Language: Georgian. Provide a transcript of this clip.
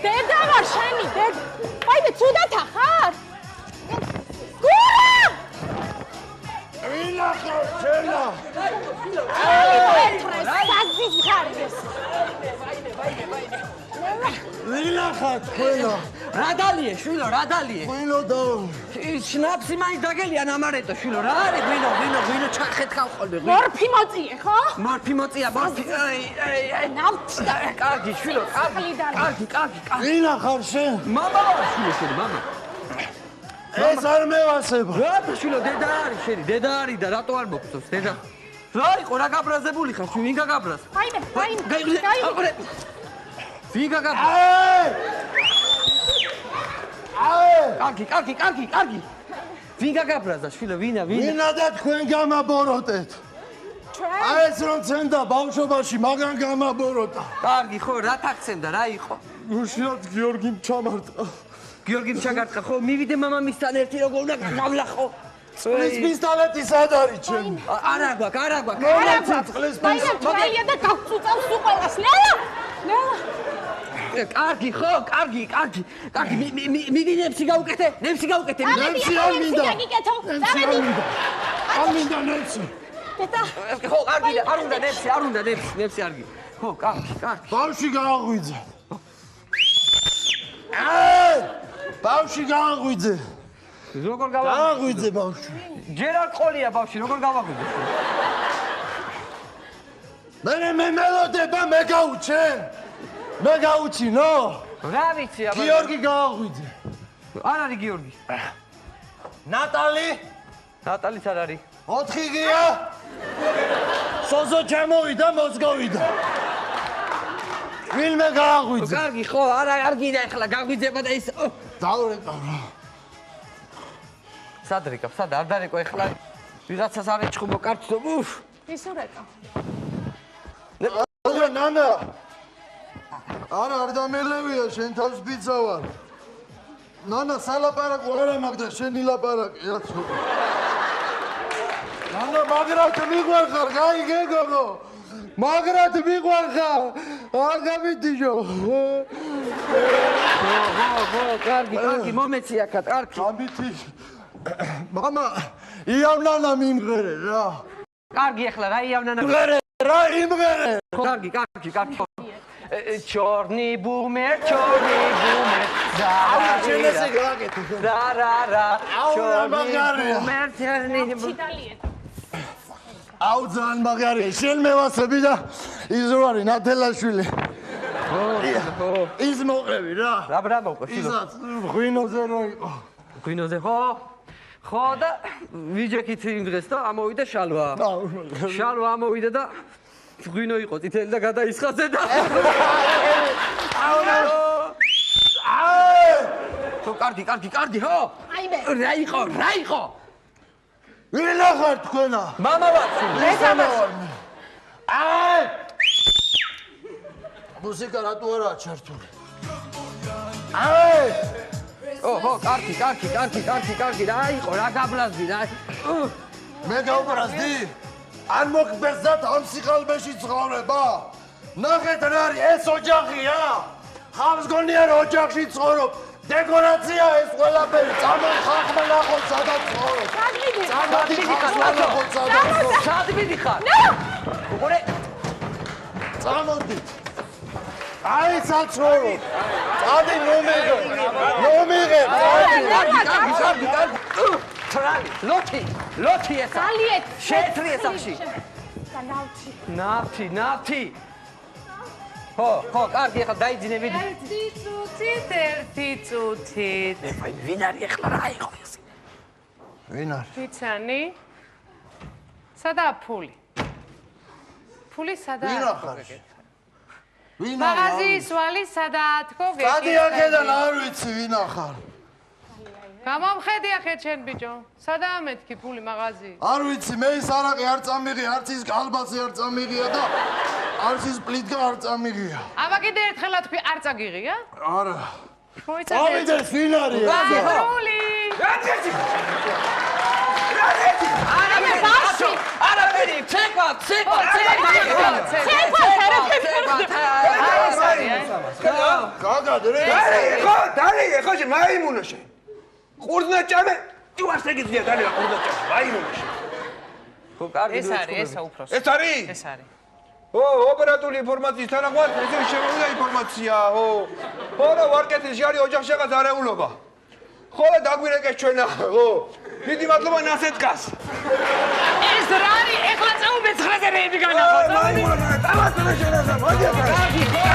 დედა ვარ შენი დედა აიდე ცუდად ახარ გურა ვინახა შელა საზის ხარდეს ვინახა თქვენო რა დალიე შვილო რა დალიე თქვენო და შნაფსი მაინც დაგელიან ამარეთო შვილო რა არის გვინო ჩახეთქავ ხოლმე მორფი მოწიე ხო მორფი მოწია მორფი ნავთი კარგი შვილო კარგი ვინახარ შენ მამა ვარ შვილო შენი მამა ეს არ მევასება რა შვილო დედა არის შენი დედა არის და რატო არ მოგწევს დედა რა იყო რა გაბრაზებული ხარ შენ ვინ გაგაბრაზ აიდე ვინ გაგაბრაზ კარგი ვინ გაგაბრაზა შვილო ვინა ვინა და თქვენ გამაბოროტეთ აი ეს რომ ცენდა ბავშვობაში მაგან გამაბოროტა კარგი ხო რა თაქცენდა რა იყო უშიოდ გიორგიმ ჩამარტყა გიორგიმ ჩაგარტყა ხო მივიდე მამამისთან ერთი როგორ უნდა გავლა ხო წყლის პისტოლეტი სად არის ჩემი არა გვაქვს წყლის მაგალია და გავწუწავს უყოლას ლელა კარგი ხო კარგი მიდი ნემსი გავუკეთე ნემსი არ მინდა არ მინდა ნემსი დედა ხო კარგი არ უნდა ნემსი არგი ხო კარგი ბავში გააღვიძე ბავში გააღვიძე როგორ გააღვიძე ბავში ჯერ არ ყოლია ბავში როგორ გავაღვიძე მე მელოდება მე გაუჩინო რა ვიცი აბა გიორგი გააღვიძე არ არის გიორგი ნატალიც არ არის 4 ღია სოზო ჩამოვიდა მოსგოვიდა ვინმე გააღვიძე კარგი ხო არ გინდა ახლა გაგვიძება და ის დაურეკავ რა სად არ დარეკო ახლა ვიღაცას არ ეჩხუბო კარტო ის ურეკავ ნანა არ დამელევია შენ თავს ბიძა ვარ ნანა სალაპარაკო არა მაგდა შენი ლაპარაკი რაცო ნანა მაგრად მიგვარხარ გაი გეგონო მაგრად მიგვარხარ არ გამიდიჟო კარგი მომეცი აქა კარგი ამითი მამა იავნანა მიმღერე რა კარგი ახლა რა იავნანა მიმღერე რა იმღერე კარგი ჩორნი ბუმერ რა შენესი გაკეთე რა ჩორნი აუ ძალიან მაგარია შენ მევასები და ის რო არის ნათელაშვილი ის მოყევი რა რა მოყვა ისაც ღვინოზე რო იყო ღვინოზე ხო და ვიჯექით იმ დღეს და ამოვიდა შალვა ამოვიდა და ღვინო იყო წითელი და გადაისხაზე და ხო კარგი ხო აიმე რა იყო ვინა ხარ თქვენა მამა ვარ მუსიკა რატო არაა ჩართული ხო კარგი რა იყო რა გაბლაზდი რა მე გავბრაზდი არ მოგბეზდათ ამ სიყალბეში ცხოვრება ნახეთ რა არის ეს ოჯახია ხავს გონია რომ ოჯახში ცხოვრობ დეკორაცია ეს ყველაფერი წამო ხახმა ნახოთ სადაც ცხოვრობ სად მიდიხარ უყურე წამოდი აი საცხოვრო წადი ნომიღე ტრალი ლოთი ესა გალიეთ შეეთრი ესახში ნავთი ხო კარგი ახლა დაიძინე მიდი ერთი წუთით ვინ არის ახლა რა იყო ეს ვინ არის ვიცანი სადაა ფული სადაა ვინ მაღაზიის ვალი სადაა თქო გადი აქედან არ ვიცი ვინ ახარ გამომხედი ახეთ შენ ბიჭო. სადაა მეთქი ფული მაღაზი? არ ვიცი, მე ის არაყი არ წამიღი, არც ის კალბასი არ წამიღია და არც ის პლიტკა არ წამიღია. აბა კიდე ერთხელად თქვი არ წაგიღია? არა. მოიცადე. ავიდეს ვინ არის? ფული. არაფერი, ცეკვა. გაგადრე. ხო, მაიმუნოშე. ყურძნა ჭამე, ტივას ეგიძლია დალევა ყურძნა ჭამე, მაიმუნოშე. ხო, კარგი. ეს არის, ესა უფროსი. ეს არის? ეს არის. ოპერატიული ინფორმაციის თანახმად, ეს შემოვიდა ინფორმაცია, და ვარკეთის ჟარი ოჯახში რაღაც არეულობა. ხო, დაგვირეკეს ჩვენა, დიდი მადლობა ნასეთკას. ეს რა არის? ეხლა წაუბე 9-ზე რეები განახო. მაიმუნოშე, დავასწრე შენასა, მოდი ახლა.